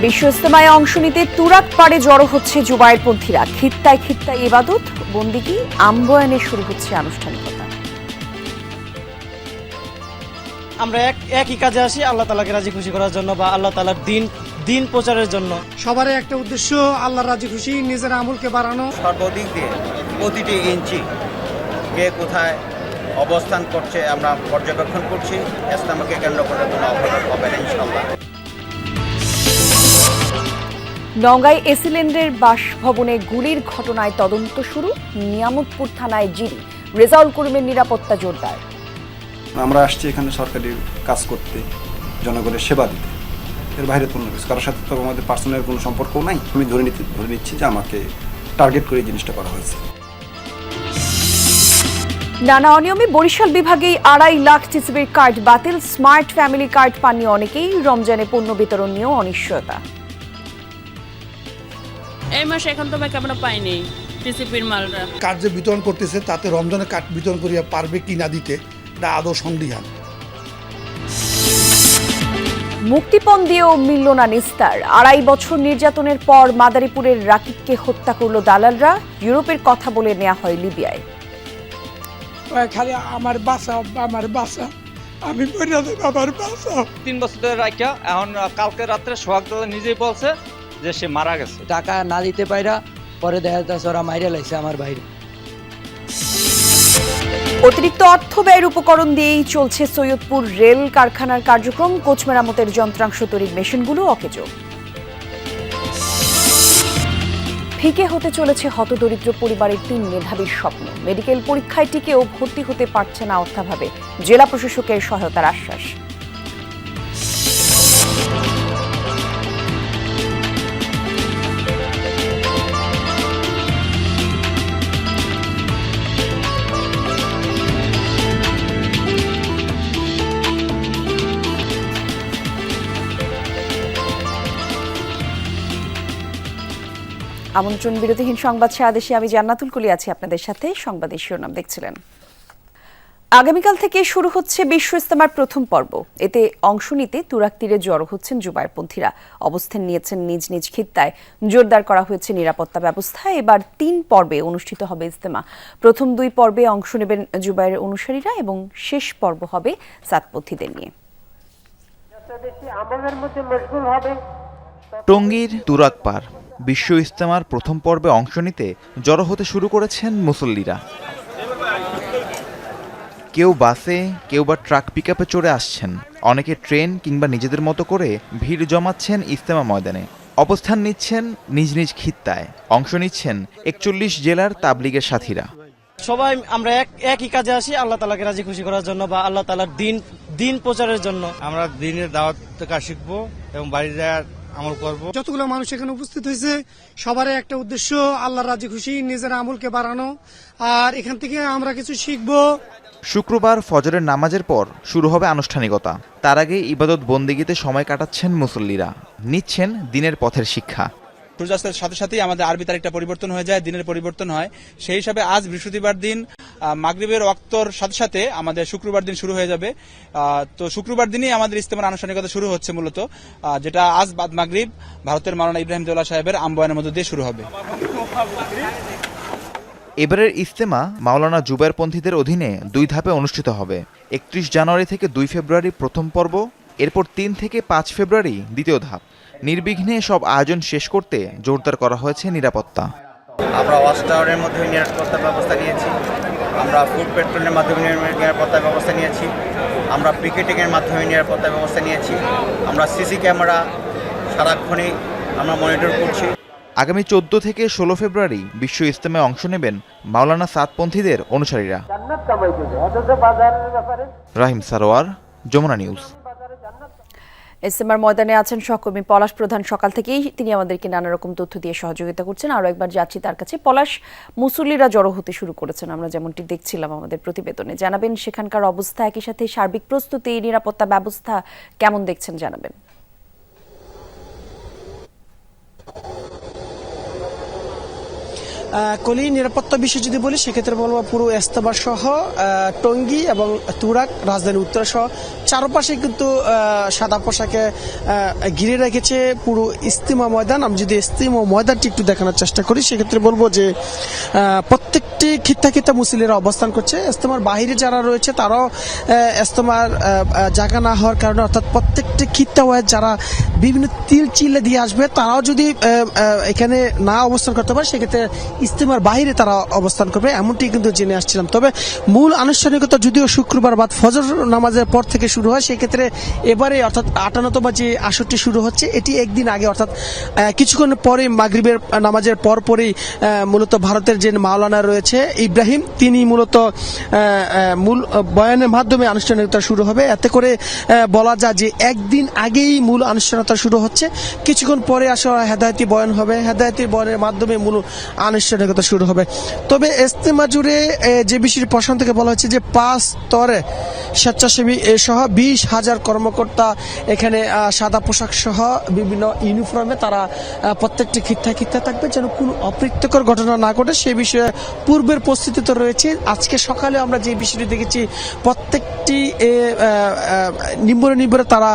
বিশ্ব ইজতেমায় অংশ নিতে তুরাগ পাড়ে জড়ো হচ্ছে জুবায়েরপন্থীরা। খিত্তায় খিত্তায় ইবাদত, বন্দিগি, আম্বয়ানে শুরু হচ্ছে আনুষ্ঠানিকতা। আমরা একই কাজে আসি আল্লাহ তাআলাকে রাজি খুশি করার জন্য বা আল্লাহ তাআলার দিন প্রচারের জন্য। সবারই একটা উদ্দেশ্য আল্লাহর রাজি খুশি, নিজের আমলকে বাড়ানো। সর্বদিক দিয়ে প্রতিটি ইঞ্চি কে কোথায় অবস্থান করছে আমরা পর্যবেক্ষণ করছি। ইসলামকে কেন্দ্র করে কোনো অপরাধ হবে না ইনশাআল্লাহ। নওগাঁয় এসিল্যান্ডের বাসভবনে গুলির ঘটনায় তদন্ত শুরু। নিয়ামতপুর থানায় জিডি। রেজাউল করিমের নিরাপত্তা জোরদার। আমরা আসছি এখানে সরকারি কাজ করতে, জনগণের সেবা দিতে, এর বাইরে কোনো কিছু কারোর সাথে তো আমাদের পার্সোনাল কোনো সম্পর্কও নাই। আমি ধরে নিচ্ছি যে আমাকে টার্গেট করে জিনিসটা করা হয়েছে। নানা অনিয়মে বরিশাল বিভাগেই 2.5 লাখ টিসিবির কার্ড বাতিল। স্মার্ট ফ্যামিলি কার্ড পাননি অনেকেই। রমজানে পণ্য বিতরণ নিয়েও অনিশ্চয়তা। এই মাসে এখন তো আমরা পাইনি টিসিপির মালটা। কার্ড যে বিতরণ করতেছে তাতে রমজানের কার্ড বিতরণ করিয়া পারবে কি না দিতে, এটা আদৌ সন্দিহান। মুক্তিপণ দিয়েও মিলল না নিস্তার। 2.5 বছর নির্যাতনের পর মাদারীপুরের রাকিবকে হত্যা করল দালালরা। ইউরোপের কথা বলে নেওয়া হয় লিবিয়ায়। খালি আমার বাসা, আমি আমার বাসা। 3 বছর ধরে রাখিয়া এখন কালকে রাত্রে সোহাগ দাদা নিজেই বলছে যে সে মারা গেছে। টাকা না দিতে পাইরা পরে দেখা যাচ্ছে ওরা মাইরে লাইছে আমার বাইরে। অতিরিক্ত অর্থ ব্যয়ের উপকরণ দিয়েই চলছে সৈয়দপুর রেল কারখানার কার্যক্রম। কোচ মেরামতের যন্ত্রাংশ তৈরির মেশিনগুলো অকেজো। ফিকে হতে চলেছে হতদরিদ্র পরিবারের 3 মেধাবীর স্বপ্ন। মেডিকেল পরীক্ষায় টিকেও ভর্তি হতে পারছে না অর্থাভাবে। জেলা প্রশাসকের সহায়তার আশ্বাস। আমন্ত্রণ বিরতিহীন সংবাদ সারাদেশে আমি জান্নাতুল কুলি আছি আপনাদের সাথে। সংবাদের শিরোনাম দেখছিলেন। আগামীকাল থেকে শুরু হচ্ছে বিশ্ব ইজতেমার প্রথম পর্ব। এতে অংশ নিতে তুরাগ তীরে জড়ো হচ্ছেন জুবায়েরপন্থীরা। অবস্থান নিয়েছেন নিজ নিজ খিত্তায়। জোরদার করা হয়েছে নিরাপত্তা ব্যবস্থা। এবার 3 পর্বে অনুষ্ঠিত হবে ইজতেমা। প্রথম 2 পর্বে অংশ নেবেন জুবায়ের অনুসারীরা এবং শেষ পর্ব হবে সাতপন্থীদের নিয়ে। টঙ্গীর তুরাগ পার বিশ্ব ইজতেমার প্রথম পর্বে অংশ নিতে জড়ো হতে শুরু করেছেন মুসল্লিরা। কেউ বাসে, কেউ বা ট্রাক পিকআপে চড়ে আসছেন। অনেকে ট্রেন কিংবা নিজেদের মতো করে ভিড় জমাচ্ছেন ইজতেমা ময়দানে। অবস্থান নিচ্ছেন নিজ নিজ খিত্তায়। অংশ নিচ্ছেন 41 জেলার তাবলিগের সাথীরা। সবাই আমরা একই কাজে আসি আল্লাহ তাআলাকে রাজি খুশি করার জন্য বা আল্লাহ তাআলার দিন প্রচারের জন্য। আমরা দিনের দাওয়াত থেকে শিখবো এবং বাড়িতে আমল করব। যতগুলো মানুষ এখানে উপস্থিত হয়েছে সবারই একটা উদ্দেশ্য আল্লাহর রাজি খুশি, নিজের আমলকে বাড়ানো। আর এখান থেকে আমরা কিছু শিখবো। শুক্রবার ফজরের নামাজের পর শুরু হবে আনুষ্ঠানিকতা। তার আগে ইবাদত বন্দেগীতে সময় কাটাচ্ছেন মুসল্লিরা, নিচ্ছেন দিনের পথের শিক্ষা। সূর্যাস্তের সাথে সাথেই আমাদের আরবি তারিখটা পরিবর্তন হয়ে যায়, দিনের পরিবর্তন হয়। সেই হিসাবে আজ বৃহস্পতিবার দিন মাগরিবের ওয়াক্তর সাথে সাথে আমাদের শুক্রবার দিন শুরু হয়ে যাবে। তো শুক্রবার দিনই আমাদের ইজতেমার আনুষ্ঠানিকতা শুরু হচ্ছে মূলত, যেটা আজ বাদ মাগরিব ভারতের মাওলানা ইব্রাহিম দেওলা সাহেবের আম্বয়ানের মধ্য দিয়ে শুরু হবে। এবারের ইজতেমা মাওলানা জুবায়েরপন্থীদের অধীনে 2 ধাপে অনুষ্ঠিত হবে। 31 জানুয়ারি থেকে 2 ফেব্রুয়ারি প্রথম পর্ব, এরপর 3 থেকে 5 ফেব্রুয়ারি দ্বিতীয় ধাপ। নির্বিঘ্নে সব আয়োজন শেষ করতে জোরদার করা হয়েছে নিরাপত্তা। আমরা ওয়াচ টাওয়ারের মাধ্যমে নিরাপত্তার ব্যবস্থা নিয়েছি, আমরা ফুড পেট্রোলের মাধ্যমে নিরাপত্তার ব্যবস্থা নিয়েছি, আমরা পিকেটিংয়ের মাধ্যমে নিরাপত্তার ব্যবস্থা নিয়েছি, আমরা সিসি ক্যামেরা সারাক্ষণই আমরা মনিটর করছি। আগামী 14 থেকে 16 ফেব্রুয়ারি বিশ্ব ইজতেমায় অংশ নেবেন মাওলানা সাতপন্থীদের অনুসারীরা। রাহিম সারোয়ার, যমুনা নিউজ। ইজতেমার ময়দানে আছেন সহকর্মী পলাশ প্রধান। সকাল থেকেই তিনি আমাদেরকে নানা রকম তথ্য দিয়ে সহযোগিতা করছেন। আরও একবার যাচ্ছি তার কাছে। পলাশ, মুসল্লিরা জড়ো হতে শুরু করেছেন, আমরা যেমনটি দেখছিলাম আমাদের প্রতিবেদনে। জানাবেন সেখানকার অবস্থা, একই সাথে সার্বিক প্রস্তুতি, নিরাপত্তা ব্যবস্থা কেমন দেখছেন জানাবেন। কলি নিরাপত্তা বিষয় যদি বলি সেক্ষেত্রে বলবো পুরো ইজতেমা সহ টঙ্গী এবং তুরাগ রাজধানী উত্তরা সহ চারপাশে কিন্তু সাদা পোশাকে ঘিরে রেখেছে পুরো ইজতেমা ময়দান। আমি যদি ইজতেমা ময়দানটি একটু দেখানোর চেষ্টা করি সেক্ষেত্রে বলবো যে প্রত্যেকটি খিত্তা মুসলিরা অবস্থান করছে। ইজতেমার বাহিরে যারা রয়েছে তারাও ইজতেমার জায়গা না হওয়ার কারণে অর্থাৎ প্রত্যেকটি খিত্তা ওয়াইজ যারা বিভিন্ন তিল চিল্লে দিয়ে আসবে তারাও যদি এখানে না অবস্থান করতে পারে সেক্ষেত্রে ইজতেমার বাহিরে তারা অবস্থান করবে, এমনটি কিন্তু জেনে আসছিলাম। তবে মূল আনুষ্ঠানিকতা যদিও শুক্রবার বাদ ফজর নামাজের পর থেকে শুরু হয়, সেক্ষেত্রে এবারে অর্থাৎ 58তম যে আসরটি শুরু হচ্ছে এটি একদিন আগে অর্থাৎ কিছুক্ষণ পরে মাগরিবের নামাজের পরপরই মূলত ভারতের যে মাওলানা রয়েছে ইব্রাহিম তিনি মূলত মূল বয়ানের মাধ্যমে আনুষ্ঠানিকতা শুরু হবে। এতে করে বলা যায় যে একদিন আগেই মূল আনুষ্ঠানিকতা শুরু হচ্ছে, কিছুক্ষণ পরে আসলে হেদায়েতি বয়ান হবে, হেদায়েতি বয়ানের মাধ্যমে মূল আনুষ্ঠানিকতা শুরু হবে। তবে ইজতেমা জুড়ে যে বিষয়টি প্রশাসন থেকে বলা হয়েছে যে 5 স্তরে স্বেচ্ছাসেবী সহ 20,000 কর্মকর্তা এখানে সাদা পোশাক সহ বিভিন্ন ইউনিফর্মে তারা প্রত্যেকটি খিত্তা থাকবে যেন কোনো অপ্রীতিকর ঘটনা না ঘটে সে বিষয়ে পূর্বের প্রস্তুতি তো রয়েছে। আজকে সকালে আমরা যে বিষয়টি দেখেছি প্রত্যেকটি নিম্বরে তারা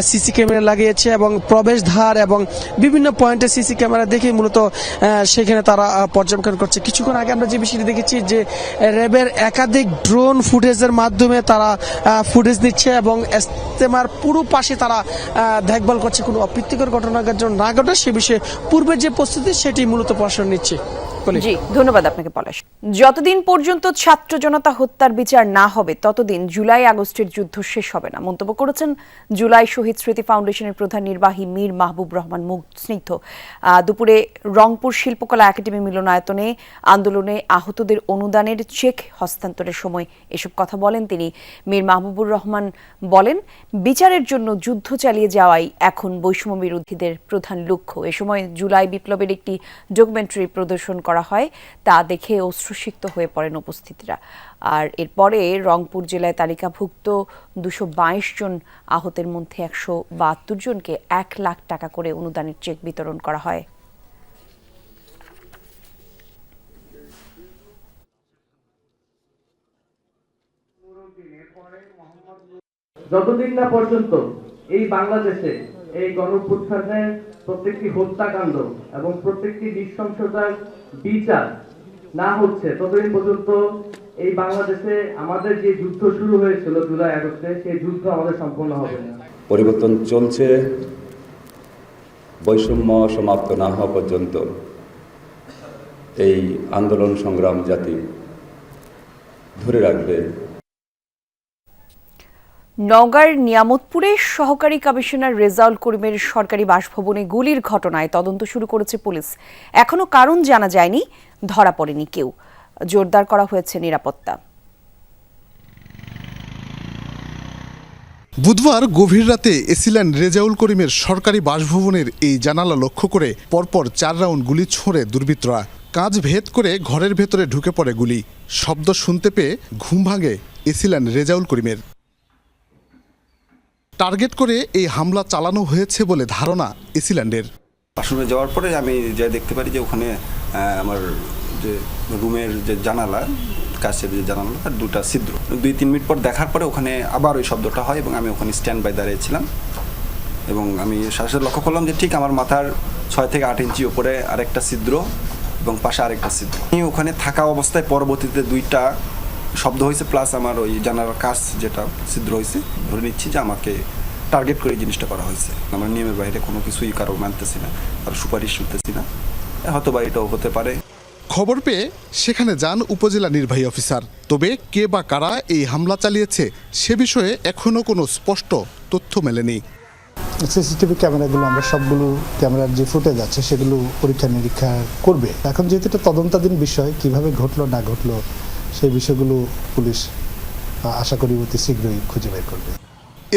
সিসি ক্যামেরা লাগিয়েছে এবং প্রবেশদ্বার এবং বিভিন্ন পয়েন্টে সিসি ক্যামেরা দেখে মূলত সেখানে তারা পর্যবেক্ষণ করছে। কিছুক্ষণ আগে আমরা যে বিষয়টি দেখেছি যে র্যাবের একাধিক ড্রোন ফুটেজের মাধ্যমে তারা ফুটেজ নিচ্ছে এবং ইজতেমার পুরো পাশে তারা দেখভাল করছে কোনো অপ্রীতিকর ঘটনা যেন না ঘটে সে বিষয়ে পূর্বের যে প্রস্তুতি সেটি মূলত প্রশাসন নিচ্ছে। জি ধন্যবাদ আপনাকে পলাশ। যতদিন পর্যন্ত ছাত্র জনতা হত্যার বিচার না হবে ততদিন জুলাই আগস্টের যুদ্ধ শেষ হবে না মন্তব্য করেছেন জুলাই শহীদ স্মৃতি ফাউন্ডেশনের প্রধান নির্বাহী মীর মাহবুব রহমান স্নিগ্ধ। দুপুরে রংপুর শিল্পকলা একাডেমি মিলনায়তনে আন্দোলনে আহতদের অনুদানের চেক হস্তান্তরের সময় এসব কথা বলেন তিনি। মীর মাহবুবুর রহমান বলেন, বিচারের জন্য যুদ্ধ চালিয়ে যাওয়াই এখন বৈষম্য বিরোধীদের প্রধান লক্ষ্য। এ সময় জুলাই বিপ্লবের একটি ডকুমেন্টারি প্রদর্শন করা হয়, তা দেখে অশ্রুসিক্ত হয়ে পড়েন উপস্থিতিরা। আর এরপরে রংপুর জেলায় তালিকাভুক্ত 222 জন আহতের মধ্যে 172 জনকে 1 লাখ টাকা করে অনুদানের চেক বিতরণ করা হয়। যতদিন না পর্যন্ত এই বাংলাদেশে এই গণঅভ্যুত্থানের প্রত্যেকটি হত্যাকাণ্ড এবং প্রত্যেকটি নৃশংসতার বিচার না হচ্ছে ততদিন পর্যন্ত এই বাংলাদেশে আমাদের যে যুদ্ধ শুরু হয়েছিল জুলাই আগস্টে সেই যুদ্ধ আমাদের সম্পূর্ণ হবে না। পরিবর্তন চলছে, বৈষম্য সমাপ্ত না হওয়া পর্যন্ত এই আন্দোলন সংগ্রাম জাতি ধরে রাখবে। নওগাঁর নিয়ামতপুরে সহকারী কমিশনার রেজাউল করিমের সরকারি বাসভবনে গুলির ঘটনায় তদন্ত শুরু করেছে পুলিশ। এখনো কারণ জানা যায়নি, ধরা পড়েনি কেউ। জোরদার করা হয়েছে নিরাপত্তা। বুধবার গভীর রাতে এসিলেন রেজাউল করিমের সরকারি বাসভবনের এই জানালা লক্ষ্য করে পরপর 4 রাউন্ড গুলি ছোঁড়ে দুর্বৃত্তরা। কাঁচ ভেদ করে ঘরের ভেতরে ঢুকে পড়ে গুলি। শব্দ শুনতে পেয়ে ঘুম ভাঙে এসিলেন রেজাউল করিমের। টার্গেট করে এই হামলা চালানো হয়েছে বলে ধারণা এসিল্যান্ডের। বাসরুমে যাওয়ার পরে আমি যা দেখতে পারি যে ওখানে আমার যে রুমের যে জানালা, কাছের যে জানালা তার 2টা ছিদ্র। 2-3 মিনিট পর দেখার পরে ওখানে আবার ওই শব্দটা হয় এবং আমি ওখানে স্ট্যান্ড বাই দাঁড়িয়েছিলাম এবং আমি সাথে সাথে লক্ষ্য করলাম যে ঠিক আমার মাথার 6 থেকে 8 ইঞ্চি উপরে আরেকটা ছিদ্র এবং পাশে আরেকটা ছিদ্র। আমি ওখানে থাকা অবস্থায় পরবর্তীতে 2টা শব্দ হয়েছে প্লাস আমার ওই জানালার কাছ যেটা ছিদ্র হয়েছে, ধরে নিচ্ছি যে আমাকে টার্গেট করে জিনিসটা করা হয়েছে। আমরা নিয়মের বাইরে কোনো কিছুই কারো মানতেছি না, কারো সুপারিশ শুনতেছি না, হয়তো বা এটাও হতে পারে। খবর পেয়ে সেখানে যান উপজেলা নির্বাহী অফিসার। তবে কে বা কারা এই হামলা চালিয়েছে সে বিষয়ে এখনও কোনো স্পষ্ট তথ্য মেলেনি। সিসিটিভি ক্যামেরাগুলো আমরা সবগুলো ক্যামেরার যে ফুটেজ আছে সেগুলো পরীক্ষা নিরীক্ষা করবে। এখন যেহেতু এটা তদন্তাধীন বিষয়, কিভাবে ঘটলো না ঘটলো সেই বিষয়গুলো পুলিশ আশা করি অতি শীঘ্রই খুঁজে বের করবে।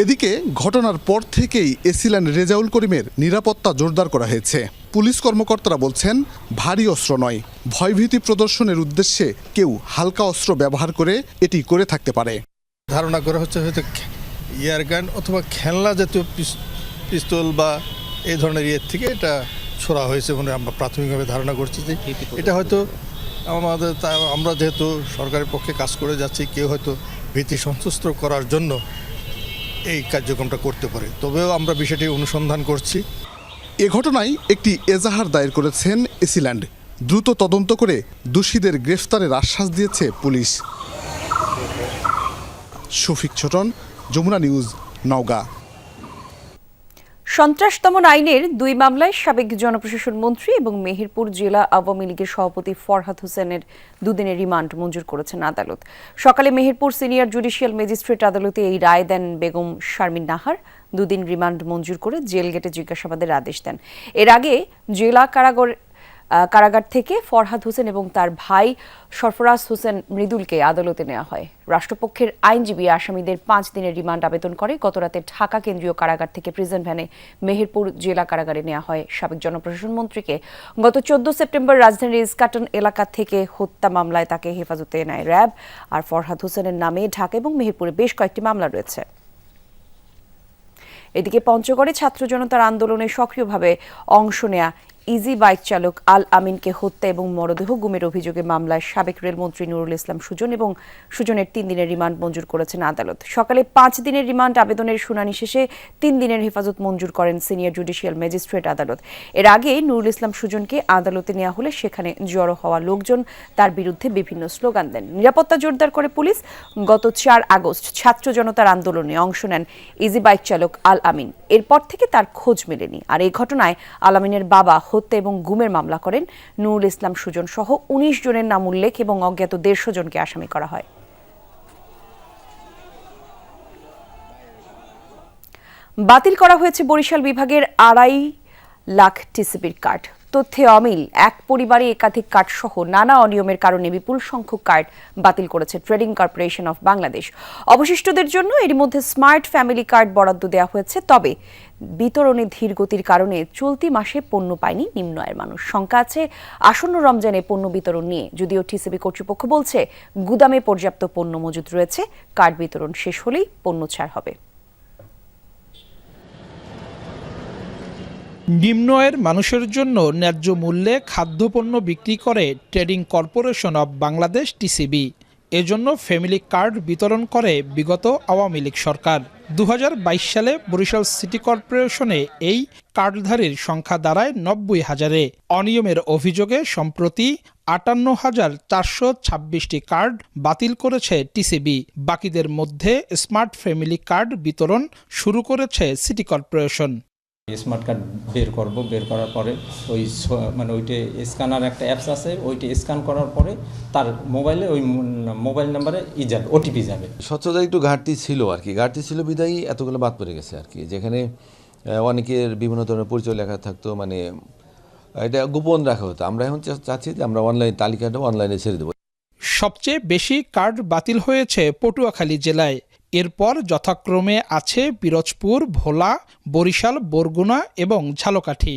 এদিকে ঘটনার পর থেকেই এসিলেন রেজাউল করিমের নিরাপত্তা জোরদার করা হয়েছে। পুলিশ কর্মকর্তারা বলছেন, ভারী অস্ত্র নয়, ভয়ভীতি প্রদর্শনের উদ্দেশ্যে কেউ হালকা অস্ত্র ব্যবহার করে এটি করে থাকতে পারে। ধারণা করা হচ্ছে হয়তো ইয়ার গান অথবা খেলনা জাতীয় পিস্তল বা এই ধরনের ইয়ের থেকে এটা ছোড়া হয়েছে বলে আমরা প্রাথমিকভাবে ধারণা করছি যে এটা হয়তো আমরা যেহেতু সরকারের পক্ষে কাজ করে যাচ্ছি, কেউ হয়তো ভীতি সন্ত্রস্ত করার জন্য এই কার্যক্রমটা করতে পারে, তবেও আমরা বিষয়টি অনুসন্ধান করছি। এ ঘটনায় একটি এজাহার দায়ের করেছেন এসিল্যান্ড। দ্রুত তদন্ত করে দোষীদের গ্রেফতারের আশ্বাস দিয়েছে পুলিশ। শফিক ছোটন, যমুনা নিউজ, নওগাঁ। সন্ত্রাস দমন আইনের 2 মামলায় সাবেক জনপ্রশাসন মন্ত্রী এবং মেহেরপুর জেলা আওয়ামী লীগের সভাপতি ফরহাদ হোসেনের 2 দিনের রিমান্ড মঞ্জুর করেছেন আদালত। সকালে মেহেরপুর সিনিয়র জুডিশিয়াল ম্যাজিস্ট্রেট আদালতে এই রায় দেন বেগম শারমিন নাহার। 2 দিন রিমান্ড মঞ্জুর করে জেল গেটে জিজ্ঞাসাবাদের আদেশ দেন। এর আগে জেলা কারাগার থেকে ফরহাদ হোসেন এবং তার ভাই সরফরাজ হোসেন মৃদুলকে আদালতে নেওয়া হয়। রাষ্ট্রপক্ষের আইনজীবী আসামিদের 5 দিনের রিমান্ড আবেদন করে। গতরাতে ঢাকা কেন্দ্রীয় কারাগার থেকে প্রিজন ভ্যানে মেহেরপুর জেলা কারাগারে নেওয়া হয় সাবেক জনপ্রশাসন মন্ত্রীকে। গত 14 সেপ্টেম্বর রাজধানীর ইস্কাটন এলাকা থেকে হত্যা মামলায় তাকে হেফাজতে নেয় র্যাব। আর ফরহাদ হোসেনের নামে ঢাকা এবং মেহেরপুরে বেশ কয়েকটি মামলা রয়েছে। এদিকে পঞ্চগড়ে ছাত্র জনতার আন্দোলনে সক্রিয়ভাবে অংশ নেয়া ইজি বাইক চালক আল আমিনকে হত্যা এবং মরদেহ গুমের অভিযোগে মামলায় সাবেক রেলমন্ত্রী নুরুল ইসলাম সুজন এবং সুজনের 3 দিনের রিমান্ড মঞ্জুর করেছেন আদালত। সকালে 5 দিনের রিমান্ড আবেদনের শুনানি শেষে 3 দিনের হেফাজত মঞ্জুর করেন সিনিয়র জুডিশিয়াল ম্যাজিস্ট্রেট আদালত। এর আগে নুরুল ইসলাম সুজনকে আদালতে নেওয়া হলে সেখানে জড়ো হওয়া লোকজন তার বিরুদ্ধে বিভিন্ন স্লোগান দেন। নিরাপত্তা জোরদার করে পুলিশ। গত 4 আগস্ট ছাত্র জনতার আন্দোলনে অংশ নেন ইজি বাইক চালক আল আমিন। এরপর থেকে তার খোঁজ মেলেনি। আর এই ঘটনায় আল আমিনের বাবা হত্যা এবং গুমের মামলা করেন। নুরুল ইসলাম সুজন সহ 19 জনের নাম উল্লেখ এবং অজ্ঞাত 150 জনকে আসামি করা হয়। বাতিল করা হয়েছে বরিশাল বিভাগের 2.5 লাখ টিসিবির কার্ড। তথ্যে অমিল, এক পরিবারে একাধিক কার্ড সহ নানা অনিয়মের কারণে বিপুল সংখ্যক কার্ড বাতিল করেছে ট্রেডিং কর্পোরেশন অফ বাংলাদেশ। অবশিষ্টদের জন্য এর মধ্যে স্মার্ট ফ্যামিলি কার্ড বরাদ্দ দেওয়া হয়েছে। তবে বিতরণে ধীর গতির কারণে চলতি মাসে পণ্য পায়নি নিম্ন আয়ের মানুষ। শঙ্কা আছে আসন্ন রমজানে পণ্য বিতরণ নিয়ে। যদিও টিসিবি কর্তৃপক্ষ বলছে গুদামে পর্যাপ্ত পণ্য মজুদ রয়েছে। কার্ড বিতরণ শেষ হলেই পণ্য ছাড় হবে। নিম্ন আয়ের মানুষের জন্য ন্যায্য মূল্যে খাদ্যপণ্য বিক্রি করে trading corporation of Bangladesh TCB. এজন্য ফ্যামিলি কার্ড বিতরণ করে বিগত আওয়ামী লীগ সরকার। 2022 সালে বরিশাল সিটি কর্পোরেশনে এই কার্ডধারীর সংখ্যা দাঁড়ায় 90,000-এ। অনিয়মের অভিযোগে সম্প্রতি 58,426টি কার্ড বাতিল করেছে টিসিবি। বাকিদের মধ্যে স্মার্ট ফ্যামিলি কার্ড বিতরণ শুরু করেছে সিটি কর্পোরেশন। স্মার্ট কার্ড বের করার পরে ওই ওইটা স্ক্যানার একটা অ্যাপস আছে, ওইটা স্ক্যান করার পরে তার মোবাইলে ওই মোবাইল নাম্বারে ওটিপি যাবে। স্বচ্ছতার একটু ঘাটতি ছিল আর কি, ঘাটতি ছিল বিদায়ী এতগুলো বাদ পড়ে গেছে আর কি, যেখানে অনেকের বিভিন্ন ধরনের পরিচয় লেখা থাকতো, এটা গোপন রাখা হতো। আমরা এখন চাচ্ছি যে আমরা অনলাইন তালিকাটা অনলাইনে ছেড়ে দেবো। সবচেয়ে বেশি কার্ড বাতিল হয়েছে পটুয়াখালী জেলায়। এরপর যথাক্রমে আছে পিরোজপুর, ভোলা, বরিশাল, বরগুনা এবং ঝালকাঠি।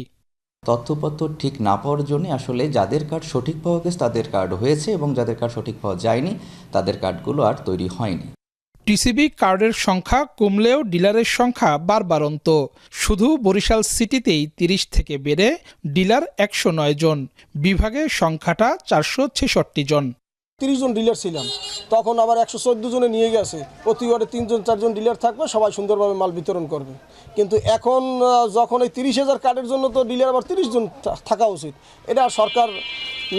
তথ্যপত্র ঠিক না পাওয়ার জন্য আসলে যাদের কার্ড সঠিক পাওয়া গেছে তাদের কার্ড হয়েছে এবং যাদের কার্ড সঠিক পাওয়া যায়নি তাদের কার্ডগুলো আর তৈরি হয়নি। টিসিবি কার্ডের সংখ্যা কমলেও ডিলারের সংখ্যা বাড়ন্ত। শুধু বরিশাল সিটিতেই 30 থেকে বেড়ে ডিলার 109 জন। বিভাগে সংখ্যাটা 466 জন। 30 জন ডিলার ছিলাম, তখন আবার 114 জনে নিয়ে গেছে। প্রতি ওয়ার্ডে 3-4 জন ডিলার থাকবে, সবাই সুন্দরভাবে মাল বিতরণ করবে। কিন্তু এখন যখন এই 30,000 কার্ডের জন্য তো ডিলার আবার 30 জন থাকা উচিত। এটা সরকার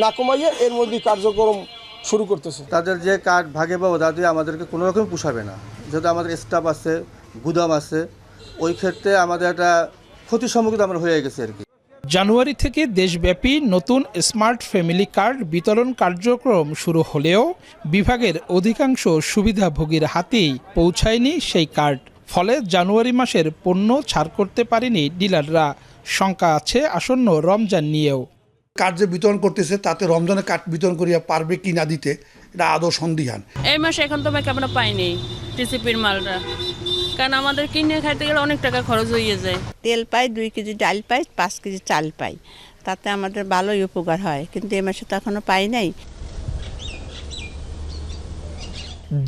না কমাইয়ে এর মধ্যে কার্যক্রম শুরু করতেছে। তাদের যে কার্ড ভাগে পাবো তাদের আমাদেরকে কোনো রকম পোষাবে না। যেহেতু আমাদের স্টাফ আছে, গুদাম আছে, ওই ক্ষেত্রে আমাদের একটা ক্ষতির সম্মুখীন আমরা হয়ে গেছি আর কি। জানুয়ারি থেকে দেশব্যাপী নতুন স্মার্ট ফ্যামিলি কার্ড বিতরণ কার্যক্রম শুরু হলেও বিভাগের অধিকাংশ সুবিধাভোগীর হাতেই পৌঁছায়নি সেই কার্ড। ফলে জানুয়ারি মাসের পণ্য ছাড় করতে পারেনি ডিলাররা। শঙ্কা আছে আসন্ন রমজান নিয়েও। কার্ড যে বিতরণ করতেছে তাতে রমজানে কার্ড বিতরণ করিয়া পারবে কি না দিতে, এটা আদৌ সন্দিহান। এই মাসে এখন তো আমরা পাইনি টিসিপির মালটা, কারণ আমাদের কিনে খাইতে গেলে অনেক টাকা খরচ হয়ে যায়। তেল পাই, 2 কেজি ডাল পাই, 5 কেজি চাল পাই, তাতে আমাদের ভালোই উপকার হয়। কিন্তু এই মাসে তো এখনো পাই নাই।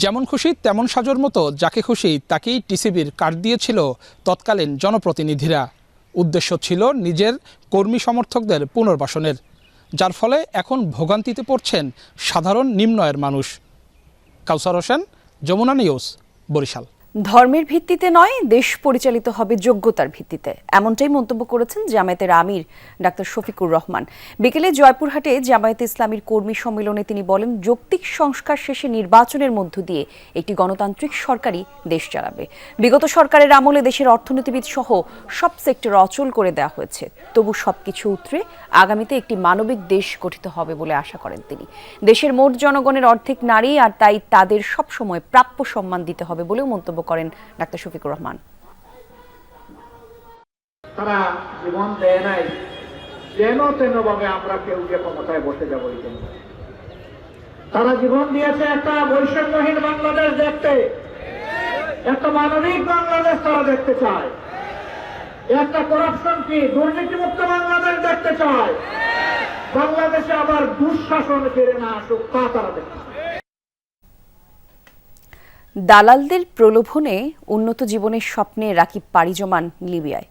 যেমন খুশি তেমন সাজর মতো যাকে খুশি তাকেই টিসিবির কার্ড দিয়েছিল তৎকালীন জনপ্রতিনিধিরা। উদ্দেশ্য ছিল নিজের কর্মী সমর্থকদের পুনর্বাসনের। যার ফলে এখন ভোগান্তিতে পড়ছেন সাধারণ নিম্ন আয়ের মানুষ। কাউসার হোসেন, যমুনা নিউজ, বরিশাল। ধর্মের ভিত্তিতে নয়, দেশ পরিচালিত হবে যোগ্যতার ভিত্তিতে, এমনটাই মন্তব্য করেছেন জামায়াতের আমির ডাক্তার শফিকুর রহমান। বিকেলে জয়পুরহাটে জামায়াতে ইসলামীর কর্মী সম্মেলনে তিনি বলেন, যৌক্তিক সংস্কার শেষে নির্বাচনের মধ্য দিয়ে একটি গণতান্ত্রিক সরকারই দেশ চালাবে। বিগত সরকারের আমলে দেশের অর্থনীতিবিদ সহ সব সেক্টর অচল করে দেওয়া হয়েছে, তবু সবকিছু উতরে আগামীতে একটি মানবিক দেশ গঠিত হবে বলে আশা করেন তিনি। দেশের মোট জনগণের অর্ধেক নারী, আর তাই তাদের সবসময় প্রাপ্য সম্মান দিতে হবে বলেও মন্তব্য করেন ডাক্তার শফিকুর রহমান। তারা জীবন দেয় নাই যেন তেন ভাবে আমরা কেউ যে ক্ষমতায় বসে যাব। তারা জীবন দিয়েছে একটা বৈষম্যহীন বাংলাদেশ দেখতে, একটা মানবিক বাংলাদেশ তারা দেখতে চায়, একটা করাপশন কি দুর্নীতিমুক্ত বাংলাদেশ দেখতে চায়, বাংলাদেশে আবার দুঃশাসন ফিরে না আসুক তা তারা দেখতে চায়। দালালদের প্রলোভনে উন্নত জীবনের স্বপ্নে রাকিব পাড়ি জমান লিবিয়ায়।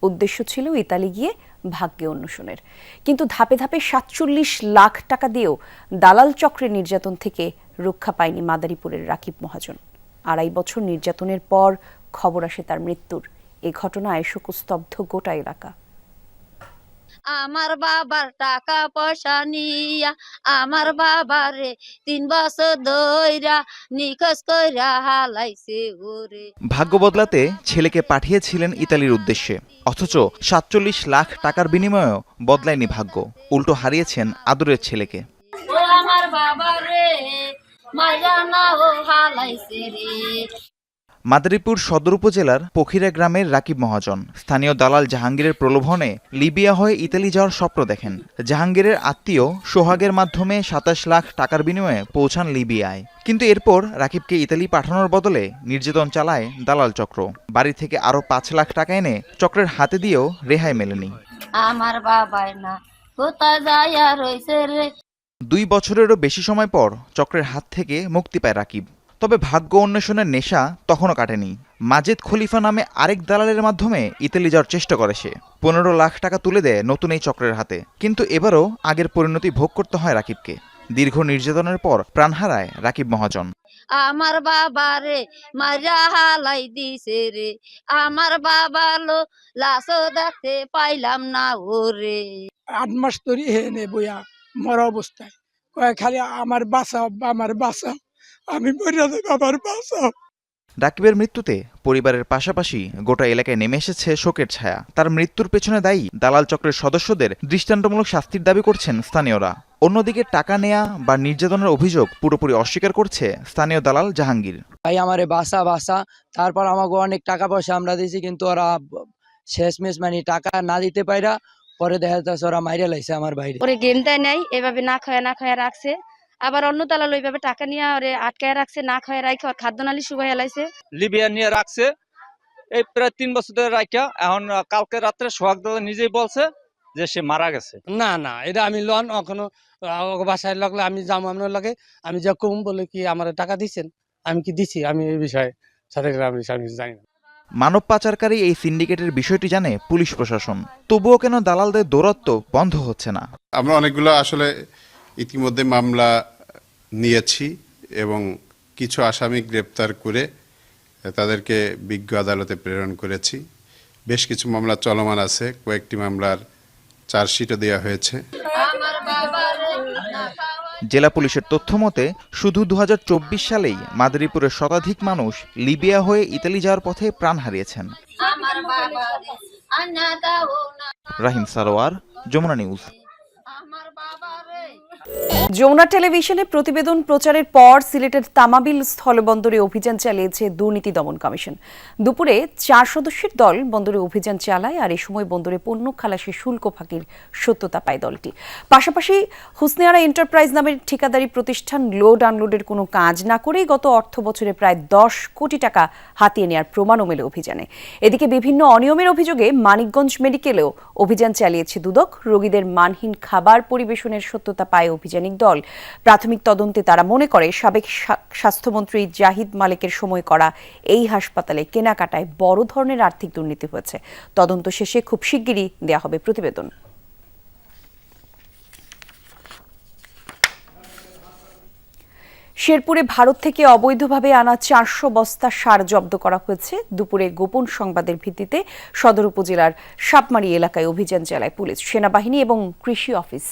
উদ্দেশ্য ছিল ইতালি গিয়ে ভাগ্যে অন্বেষণের, কিন্তু ধাপে ধাপে ৪৭ লাখ টাকা দিয়েও দালাল চক্রের নির্যাতন থেকে রক্ষা পায়নি মাদারীপুরের রাকিব মহাজন। ২.৫ বছর নির্যাতনের পর খবর আসে তার মৃত্যুর। এ ঘটনায় শোকস্তব্ধ গোটা এলাকা। আমার বাবার টাকা পয়সা নিয়া আমার বাবারে ৩ বছর ধইরা নিখোঁজ কইরা হালাইছে ওরে। ভাগ্য বদলাতে ছেলেকে পাঠিয়েছিলেন ইতালির উদ্দেশ্যে, অথচ ৪৭ লাখ টাকার বিনিময়েও বদলায়নি ভাগ্য, উল্টো হারিয়েছেন আদরের ছেলেকে। ও আমার বাবারে মাইরা না ও হালাইছে রে। মাদারীপুর সদর উপজেলার পখিরা গ্রামের রাকিব মহাজন স্থানীয় দালাল জাহাঙ্গীরের প্রলোভনে লিবিয়া হয়ে ইতালি যাওয়ার স্বপ্ন দেখেন। জাহাঙ্গীরের আত্মীয় সোহাগের মাধ্যমে ২৭ লাখ টাকার বিনিময়ে পৌঁছান লিবিয়ায়, কিন্তু এরপর রাকিবকে ইতালি পাঠানোর বদলে নির্যাতন চালায় দালাল চক্র। বাড়ি থেকে আরো ৫ লাখ টাকা এনে চক্রের হাতে দিয়েও রেহাই মেলেনি। আমার বাবাই না কোথায় যাইয়া রইছে রে। ২ বছরেরও বেশি সময় পর চক্রের হাত থেকে মুক্তি পায় রাকিব। তবে ভাগ্য অন্বেষণের নেশা তখনও কাটেনি। মাজেদ খলিফা নামে আরেক দালালের মাধ্যমে ইতালি যাওয়ার চেষ্টা করে সে। ১৫ লাখ টাকা তুলে দেয় নতুন এই চক্রের হাতে, কিন্তু এবারও আগের পরিণতি ভোগ করতে হয় রাকিবকে। দীর্ঘ নির্যাতনের পর প্রাণ হারায় রাকিব মহাজন। আমার বাবারে মারিয়া হালাই দিছে রে, আমার বাবা লো লাশও দেখতে পাইলাম না ওরে। ৮ মাস ধরে হেনে বইয়া মরা অবস্থায় কয় খালি আমার বাঁচাও, আমার বাঁচাও, আমি মরিয়া দেব, আমার বাঁচাও। রাকিবের মৃত্যুতে পরিবারের পাশাপাশি গোটা এলাকায় নেমে এসেছে শোকের ছায়া। তার মৃত্যুর পেছনে দায়ী দালাল চক্রের সদস্যদের দৃষ্টান্তমূলক শাস্তির দাবি করছেন স্থানীয়রা। অন্যদিকে টাকা নেয়া বা নির্যাতনের অভিযোগ পুরোপুরি অস্বীকার করছে স্থানীয় দালাল জাহাঙ্গীর। ভাই আমারে বাসা তারপর আমাকে অনেক টাকা পয়সা আমরা দিয়েছি, কিন্তু ওরা শেষমেশ মানে টাকা না দিতে পাইরা পরে দেখা যাচ্ছে ওরা মাইরে লাইছে আমার বাইরে। ওরে গেমটা নেই এভাবে না খাওয়া রাখছে, আবার অন্য দালাল ওইভাবে টাকা নিয়ে ওরে আটকায় রাখছে, না খাওয়া রাখে ওর খাদ্য নালী শুকাইয়া লাইছে। লিবিয়া নিয়ে রাখছে এই প্রায় ৩ বছর ধরে রাখা। এখন কালকে রাত্রে সোহাগ দাদা নিজেই বলছে যে সে মারা গেছে। না এটা আমি লন এখনো বাসায় লাগলে আমি যাবো আপনার লাগে, আমি যা কম বলে কি আমার টাকা দিচ্ছেন, আমি কি দিচ্ছি, আমি এই বিষয়ে সাথে আমি জানি না। মানব পাচারকারী এই সিন্ডিকেটের বিষয়টি জানে পুলিশ প্রশাসন, তবুও কেন দালালদের দৌরাত্ম্য বন্ধ হচ্ছে না? আমরা অনেকগুলো আসলে ইতিমধ্যে মামলা নিয়েছি এবং কিছু আসামি গ্রেপ্তার করে তাদেরকে বিজ্ঞ আদালতে প্রেরণ করেছি। বেশ কিছু মামলা চলমান আছে, কয়েকটি মামলার চার্জশিটও দেওয়া হয়েছে। জেলা পুলিশের তথ্য মতে শুধু ২০২৪ সালেই মাদারীপুরের শতাধিক মানুষ লিবিয়া হয়ে ইতালি যাওয়ার পথে প্রাণ হারিয়েছেন। রাহিম সারোয়ার, যমুনা নিউজ। যমুনা টেলিভিশনে প্রতিবেদন প্রচারের পর সিলেটের তামাবিল স্থলবন্দরে অভিযান চালিয়েছে দুর্নীতি দমন কমিশন। দুপুরে ৪ সদস্যের দল বন্দরে অভিযান চালায়, আর এ সময় বন্দরে পণ্য খালাসে শুল্ক ফাঁকির সত্যতা পায় দলটি। পাশাপাশি হুসনেয়ারা এন্টারপ্রাইজ নামের ঠিকাদারি প্রতিষ্ঠান লোড আনলোডের কোনো কাজ না করেই গত অর্থ বছরে প্রায় ১০ কোটি টাকা হাতিয়ে নেওয়ার প্রমাণও মেলে অভিযানে। এদিকে বিভিন্ন অনিয়মের অভিযোগে মানিকগঞ্জ মেডিকেলেও অভিযান চালিয়েছে দুদক। রোগীদের মানহীন খাবার পরিবেশনের সত্যতা পায় অভিযানিক দল। প্রাথমিক তদন্তে তারা মনে করে সাবেক স্বাস্থ্যমন্ত্রী জাহিদ মালিকের সময় করা এই হাসপাতালে কেনাকাটায় বড় ধরনের আর্থিক দুর্নীতি হয়েছে। তদন্ত শেষে খুব শিগগিরই দেয়া হবে প্রতিবেদন। শেরপুরে ভারত থেকে অবৈধভাবে আনা 400 বস্তা সার জব্দ করা হয়েছে। দুপুরে গোপন সংবাদের ভিত্তিতে সদর উপজেলার সাপমারি এলাকায় অভিযান চালায় পুলিশ, সেনাবাহিনী এবং কৃষি অফিস।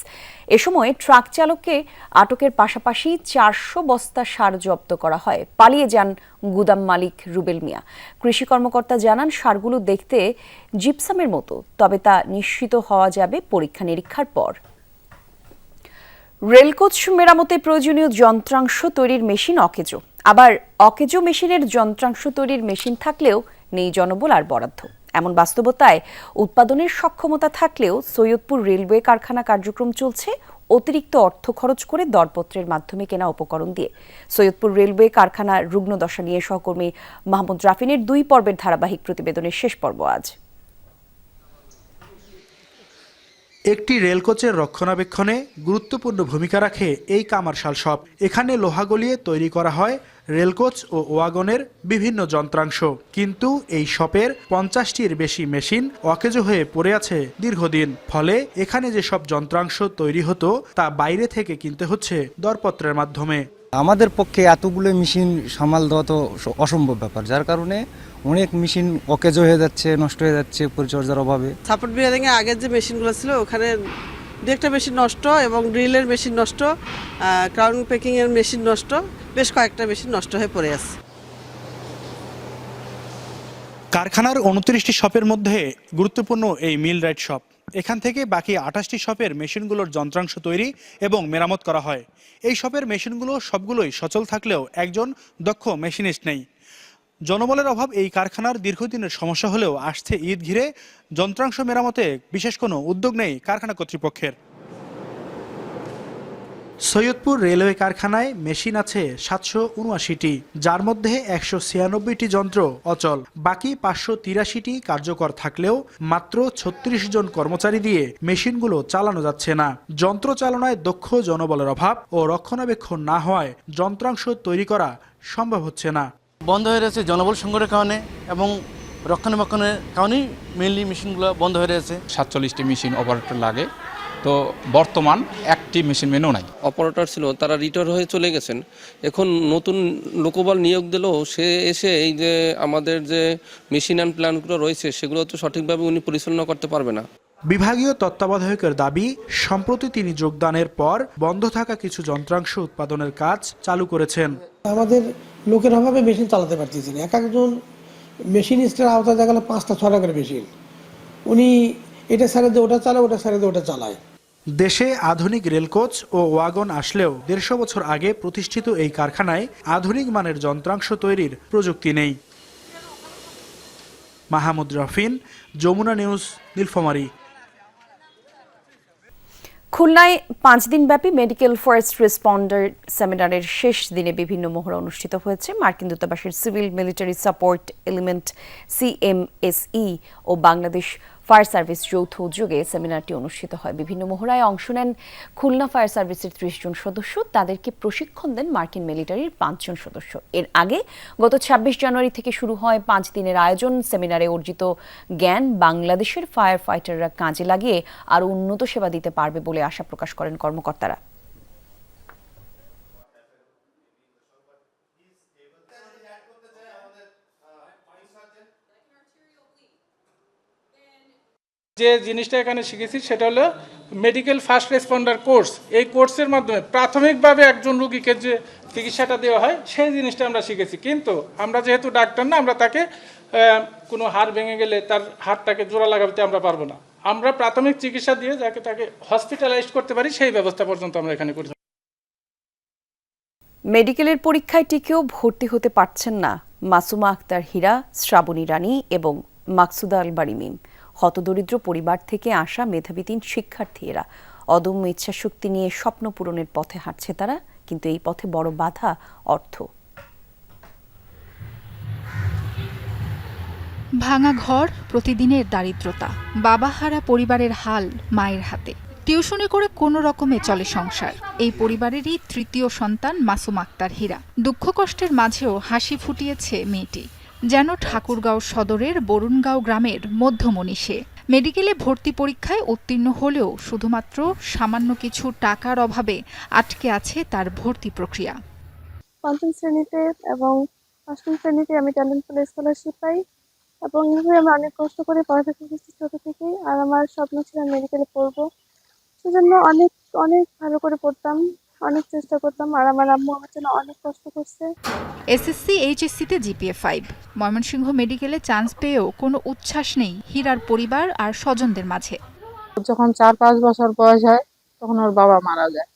এ সময় ট্রাক চালককে আটকের পাশাপাশি 400 বস্তা সার জব্দ করা হয়। পালিয়ে যান গুদাম মালিক রুবেল মিয়া। কৃষি কর্মকর্তা জানান, সারগুলো দেখতে জিপসামের মতো, তবে তা নিশ্চিত হওয়া যাবে পরীক্ষা নিরীক্ষার পর। রেলকোচ মেরামতে প্রয়োজনীয় যন্ত্রাংশ তৈরির মেশিন অকেজো। আবার অকেজো মেশিনের যন্ত্রাংশ তৈরির মেশিন থাকলেও নেই জনবল আর বরাদ্দ। এমন বাস্তবতায় উৎপাদনের সক্ষমতা থাকলেও সৈয়দপুর রেলওয়ে কারখানা কার্যক্রম চলছে অতিরিক্ত অর্থ খরচ করে দরপত্রের মাধ্যমে কেনা উপকরণ দিয়ে। সৈয়দপুর রেলওয়ে কারখানার রুগ্ন দশা নিয়ে সহকর্মী মাহমুদ রাফিনের 2 পর্বের ধারাবাহিক প্রতিবেদনের শেষ পর্ব আজ। একটি রেলকোচের রক্ষণাবেক্ষণে গুরুত্বপূর্ণ ভূমিকা রাখে এই কামারশাল শপ। এখানে লোহা গলিয়ে তৈরি করা হয় রেলকোচ ও ওয়াগনের বিভিন্ন যন্ত্রাংশ। কিন্তু এই শপের 50টির বেশি মেশিন অকেজো হয়ে পড়ে আছে দীর্ঘদিন। ফলে এখানে যেসব যন্ত্রাংশ তৈরি হতো তা বাইরে থেকে কিনতে হচ্ছে দরপত্রের মাধ্যমে। আমাদের পক্ষে এতগুলো মেশিন সামাল দেওয়া তো অসম্ভব ব্যাপার, যার কারণে অনেক মেশিন অকেজো হয়ে যাচ্ছে, নষ্ট হয়ে যাচ্ছে পরিচর্যার অভাবে। সাপোর্ট বিল্ডিং এর আগের যে মেশিনগুলো ছিল ওখানে একটা মেশিন নষ্ট এবং ড্রিলের মেশিন নষ্ট, ক্রাউন প্যাকিং এর মেশিন নষ্ট, বেশ কয়েকটা মেশিন নষ্ট হয়ে পড়ে আছে। কারখানার 29টি শপের মধ্যে গুরুত্বপূর্ণ এই মিল রাইট শপ। এখান থেকে বাকি 28টি শপের মেশিনগুলোর যন্ত্রাংশ তৈরি এবং মেরামত করা হয়। এই শপের মেশিনগুলো সবগুলোই সচল থাকলেও একজন দক্ষ মেশিনিস্ট নেই। জনবলের অভাব এই কারখানার দীর্ঘদিনের সমস্যা হলেও আসছে ঈদ ঘিরে যন্ত্রাংশ মেরামতে বিশেষ কোনো উদ্যোগ নেই কারখানা কর্তৃপক্ষের। সৈয়দপুর রেলওয়ে কারখানায় মেশিন আছে 779টি, যার মধ্যে 196টি যন্ত্র অচল। বাকি 583টি কার্যকর থাকলেও মাত্র 36 জন কর্মচারী দিয়ে মেশিনগুলো চালানো যাচ্ছে না। যন্ত্র চালনায় দক্ষ জনবলের অভাব ও রক্ষণাবেক্ষণ না হওয়ায় যন্ত্রাংশ তৈরি করা সম্ভব হচ্ছে না। বন্ধ হয়ে রয়েছে জনবল সংকটের কারণে এবং রক্ষণাবেক্ষণের কারণেই মেইনলি মেশিনগুলো বন্ধ হয়ে রয়েছে। 47টি মেশিন অপারেটর লাগে, তো বর্তমান একটি মেশিন মেনও নাই। অপারেটর ছিল, তারা রিটায়ার হয়ে চলে গেছেন। এখন নতুন লোকবল নিয়োগ দিলেও সে এসে এই যে আমাদের যে মেশিন অ্যান্ড প্ল্যানগুলো রয়েছে সেগুলো তো সঠিকভাবে উনি পরিচালনা করতে পারবে না। বিভাগীয় তত্ত্বাবধায়কের দাবি, সম্প্রতি তিনি যোগদানের পর বন্ধ থাকা কিছু যন্ত্রাংশ উৎপাদনের কাজ চালু করেছেন। আমাদের লোকের অভাবে মেশিন চালাতে পারতেছি না। এক একজন মেশিনিস্টের আওতায় দেখা গেল 5টা-6টা করে মেশিন, উনি এটা সারে দিয়ে ওটা চালায়, ওটা সারে দিয়ে ওটা চালায়। দেশে আধুনিক রেলকোচ ও ওয়াগন আসলেও 150 বছর আগে প্রতিষ্ঠিত এই কারখানায় আধুনিক মানের যন্ত্রাংশ তৈরির প্রযুক্তি নেই। মাহমুদ রাফিন, যমুনা নিউজ, নীলফামারী। খুলনায় 5 দিনব্যাপী মেডিকেল ফার্স্ট রেসপন্ডার সেমিনারের শেষ দিনে বিভিন্ন মহড়া অনুষ্ঠিত হয়েছে। মার্কিন দূতাবাসের civil military support element CMSE ও বাংলাদেশ ফায়ার সার্ভিস যৌথ উদ্যোগে সেমিনারটি অনুষ্ঠিত হয়। বিভিন্ন মহড়ায় অংশ নেন খুলনা ফায়ার সার্ভিসের 30 জন সদস্য। তাদেরকে প্রশিক্ষণ দেন মার্কিন মিলিটারির 5 জন সদস্য। এর আগে গত 26 জানুয়ারি থেকে শুরু হয় 5 দিনের আয়োজন। সেমিনারে অর্জিত জ্ঞান বাংলাদেশের ফায়ার ফাইটাররা কাজে লাগিয়ে আরও উন্নত সেবা দিতে পারবে বলে আশা প্রকাশ করেন কর্মকর্তারা। যে জিনিসটা এখানে শিখেছি সেটা হলো মেডিকেল ফার্স্ট রেসপন্ডার কোর্স। এই কোর্সের মাধ্যমে প্রাথমিকভাবে একজন রোগীকে যে চিকিৎসাটা দেওয়া হয় সেই জিনিসটা আমরা শিখেছি। কিন্তু আমরা যেহেতু ডাক্তার না, আমরা তাকে কোনো হাড় ভেঙে গেলে তার হাড়টাকে জোড়া লাগাতে আমরা পারবো না। আমরা প্রাথমিক চিকিৎসা দিয়ে যাকে তাকে হসপিটালাইজ করতে পারি সেই ব্যবস্থা পর্যন্ত আমরা এখানে করি। মেডিকেলের পরীক্ষায় টিকেও ভর্তি হতে পারছেন না মাসুমা আক্তার হীরা, শ্রাবণী রানী এবং মাকসুদা আল বাড়ি মিম। হতদরিদ্র পরিবার থেকে আসা মেধাবী 3 শিক্ষার্থী এরা। অদম্য ইচ্ছাশক্তি নিয়ে স্বপ্ন পূরণের পথে হাঁটছে তারা, কিন্তু এই পথে বড় বাধা অর্থ। ভাঙা ঘর, প্রতিদিনের দারিদ্রতা, বাবাহারা পরিবারের হাল মায়ের হাতে। টিউশনি করে কোনো রকমে চলে সংসার। এই পরিবারেরই 3য় সন্তান মাসুমা আক্তার হীরা। দুঃখ কষ্টের মাঝেও হাসি ফুটিয়েছে মেয়েটি, যেন ঠাকুরগাঁও সদরের বরুণগাঁও গ্রামের মধ্যমণি সে। মেডিকেলে ভর্তি পরীক্ষায় উত্তীর্ণ হলেও শুধুমাত্র সামান্য কিছু টাকার অভাবে আটকে আছে তার ভর্তি প্রক্রিয়া। 5ম শ্রেণীতে এবং 8ম শ্রেণীতে আমি ট্যালেন্ট পুল স্কলারশিপ পাই এবং এইভাবে আমি অনেক কষ্ট করে পড়ালেখা করছি ছোট থেকেই। আর আমার স্বপ্ন ছিল মেডিকেলে পড়বো, সেজন্য অনেক অনেক ভালো করে পড়তাম, অনেক চেষ্টা করতাম। আর আমার আম্মু আমার জন্য অনেক কষ্ট করছে। এসএসসি এইচএসসিতে জিপিএ 5, ময়মনসিংহ মেডিকেলে চান্স পেয়েও কোনো উচ্ছ্বাস নেই হীরার পরিবার আর স্বজনদের মাঝে। যখন 4-5 বছর বয়স হয় তখন ওর বাবা মারা যায়।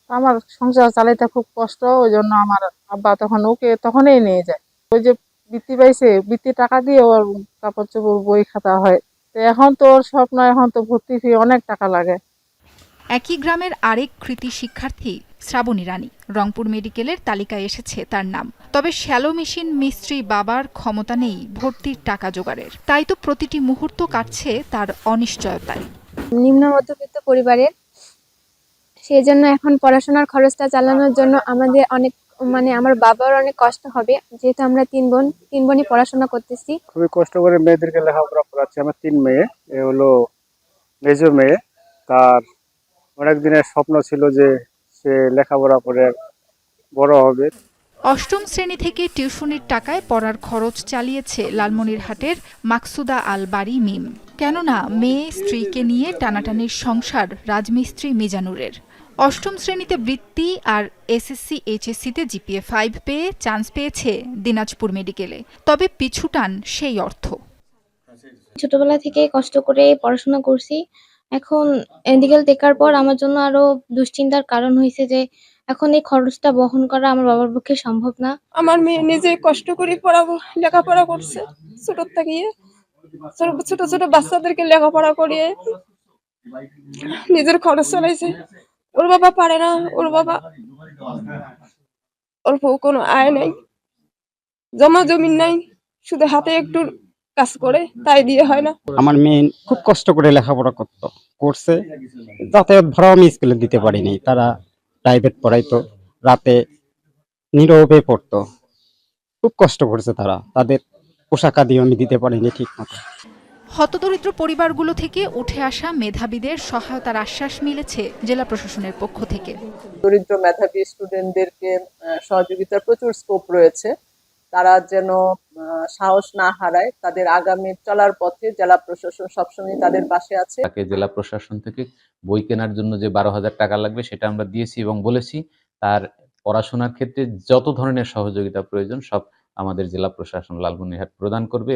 আমার সংসার চালাইতে খুব কষ্ট, ওই জন্য আমার আব্বা তখন ওকে তখনই নিয়ে যায়। ওই যে বৃত্তি পাইছে, বৃত্তি টাকা দিয়ে ওর কাপড় চোপড় বই খাতা হয়। তো এখন তো ওর স্বপ্ন, এখন তো ভর্তি ফি অনেক টাকা লাগে। একই গ্রামের আরেক কৃতি শিক্ষার্থী শ্রাবণী রানী, রংপুর মেডিকেলের তালিকায় এসেছে তার নাম। তবে শ্যালো মেশিন মিস্ত্রি বাবার ক্ষমতা নেই ভর্তির টাকা জোগাড়ের, তাই তো প্রতিটি মুহূর্ত কাটছে তার অনিশ্চয়তায়। নিম্ন মধ্যবিত্ত পরিবারের, সেই জন্য এখন পড়াশোনার খরচটা চালানোর জন্য আমাদের অনেক আমার বাবার অনেক কষ্ট হবে, যেহেতু আমরা 3 বোনই পড়াশোনা করতেছি। খুবই কষ্ট করে মেয়েদেরকে লেখাপড়া করাচ্ছি। আমার 3 মেয়ে, এ হলো মেজো মেয়ে। তার অনেক দিনের স্বপ্ন ছিল যে সে লেখাপড়া করে বড় হবে। 8ম শ্রেণী থেকে টিউশনির টাকায় পড়ার খরচ চালিয়েছে লালমনিরহাটের মাকসুদা আল বাড়ি মিম। কেননা মেয়ে স্ত্রীকে নিয়ে টানাটানির সংসার রাজমিস্ত্রি মিজানুরের। 8ম শ্রেণীতে বৃত্তি আর এসএসসি এইচএসসিতে জিপিএ 5 পেয়ে চান্স পেয়েছে দিনাজপুর মেডিকেলে, তবে পিছুটান সেই অর্থ। ছোটবেলা থেকে কষ্ট করে পড়াশোনা করছি, এখন মেডিকেল দেখার পর আমার জন্য আরো দুশ্চিন্তার কারণ হয়েছে যে এখন এই খরচটা বহন করা আমার বাবার পক্ষে সম্ভব না। আমার মেয়ে নিজে কষ্ট করে লেখাপড়া করছে, ছোট থেকে ছোট ছোট বাচ্চাদেরকে লেখাপড়া করিয়ে নিজের খরচ চালাইছে। ওর বাবা পারে না, ওর বাবা অল্প কোনো আয় নাই, জমা জমিন নাই, শুধু হাতে একটু কাজ করে, তাই দিয়ে হয় না। আমার মেয়ে খুব কষ্ট করে লেখাপড়া করছে, যাতায়াত ভাড়াও আমি স্কুলে দিতে পারিনি। তারা প্রাইভেট পড়াইতো, রাতে নীরবে পড়তো, খুব কষ্ট করছে তারা। তাদের পোশাক আদিও আমি দিতে পারিনি ঠিক মতো। হতদরিদ্র পরিবারগুলো থেকে উঠে আসা মেধাবীদের সহায়তার আশ্বাস মিলেছে জেলা প্রশাসনের পক্ষ থেকে। দরিদ্র মেধাবী স্টুডেন্টদেরকে সহযোগিতার প্রচুর স্কোপ রয়েছে। তারা যেন সাহস না হারায়, তাদের আগামী চলার পথে জেলা প্রশাসন সবসময় তাদের পাশে আছে। তাকে জেলা প্রশাসন থেকে বই কেনার জন্য যে 12,000 টাকা লাগবে সেটা আমরা দিয়েছি এবং বলেছি তার পড়াশোনার ক্ষেত্রে যত ধরনের সহযোগিতা প্রয়োজন সব আমাদের জেলা প্রশাসন লালমনিরহাট প্রদান করবে।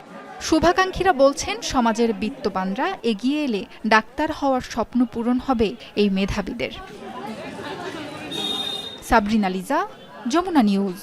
শুভাকাঙ্ক্ষীরা বলছেন সমাজের বিত্তবানরা এগিয়ে এলে ডাক্তার হওয়ার স্বপ্ন পূরণ হবে এই মেধাবীদের। সাবরিনা লিজা, যমুনা নিউজ।